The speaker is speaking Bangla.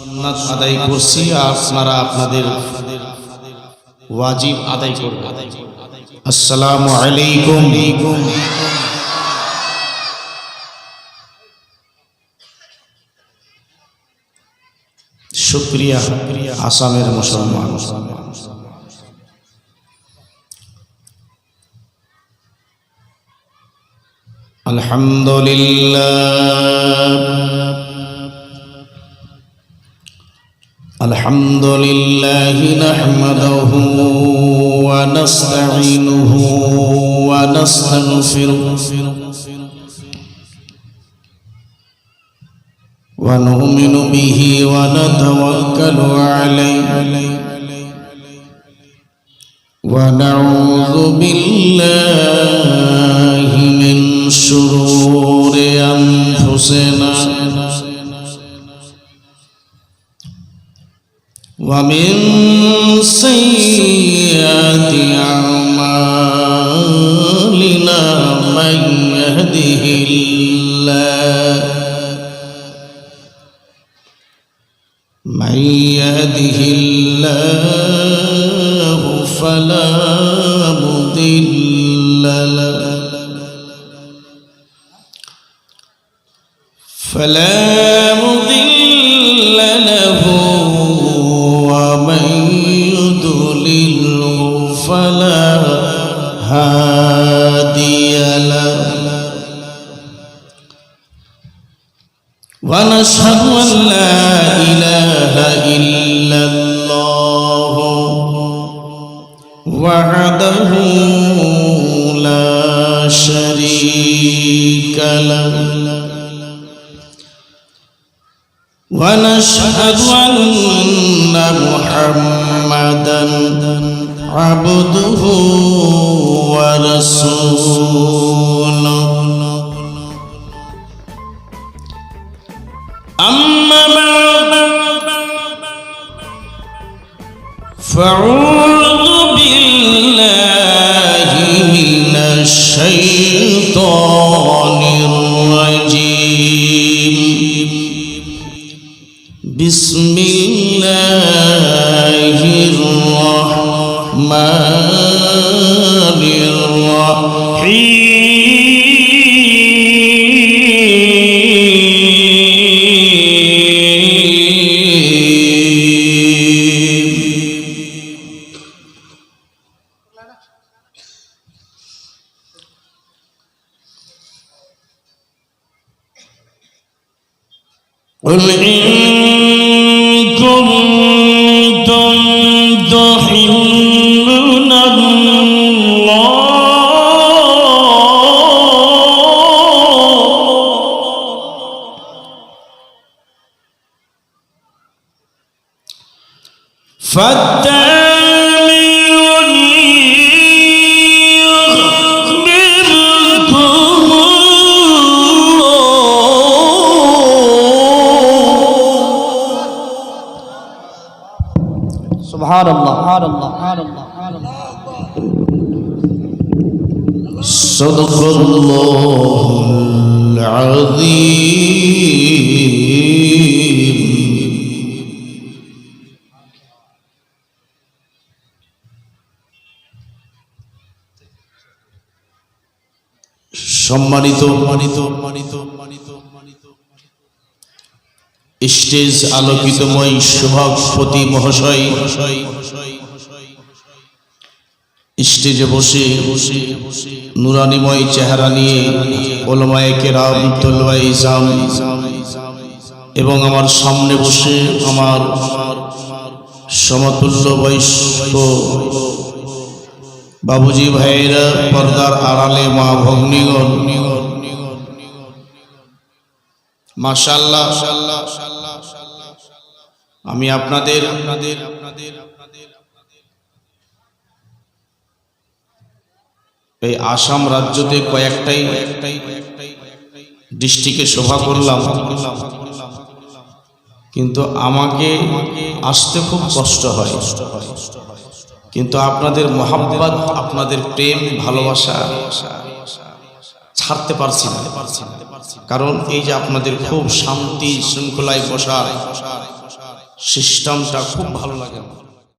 সুন্নাত আদায় করছি, আপনারা আপনাদের ওয়াজিব আদায় করবেন। আসসালামু আলাইকুম। শুকরিয়া আসামের মুসলমান। আলহামদুলিল্লাহ নাহমাদুহু ওয়া নাস্তাঈনুহু ওয়া নাস্তাগফিরুহু ওয়া নু'মিনু বিহি ওয়া নাতাওয়াক্কালু আলাইহি ওয়া নাউযু বিল্লাহি মিন শুরুরি আনফুসিনা ওয়া মিন সাইয়্যাতি আমালিনা মান ইয়াহদিহিল্লাহু ফালা মুদিল্লা লাহু ওয়া মান ইউদ্লিলহু ফালা হাদিয়া লাহু ওয়া নাশহাদু আন লা ইলাহা ইল্লাল্লাহ ওয়াহদাহু লা শারীকা লাহু ওয়া নাশহাদু আন্না মুহাম্মাদান আবদুহু ওয়া রাসূলুহু أما بعد فأعوذ بالله من الشيطان الرجيم بسم الله الرحمن الرحيم قل إن كنتم تحبون الله سبحان الله سبحان الله صدق الله العظيم সম্মানিত স্টেজ আলোকিতময় সভাপতি মহাশয়, স্টেজে বসে নুরানিময় চেহারা নিয়ে ওলামায়ে কেরাম, তলওয়ায়ে ইজাম এবং আমার সামনে বসে আমার সমতুল্য বয়স্ক বাবুজি ভাইয়েরা, পর্দার আড়ালে মা ভগ্নীগণ, মাশাআল্লাহ আমি আপনাদের এই আসাম রাজ্যতে কয়েকটাই ডিস্ট্রিক্টে সভা করলাম, কিন্তু আমাকে আসতে খুব কষ্ট হয়। কিন্তু আপনাদের মহাব্বত, আপনাদের প্রেম ভালোবাসা ছাড়তে পারছি না। কারণ এই যে আপনাদের খুব শান্তি শৃঙ্খলায় বসা, সিস্টেমটা খুব ভালো লাগে আমার।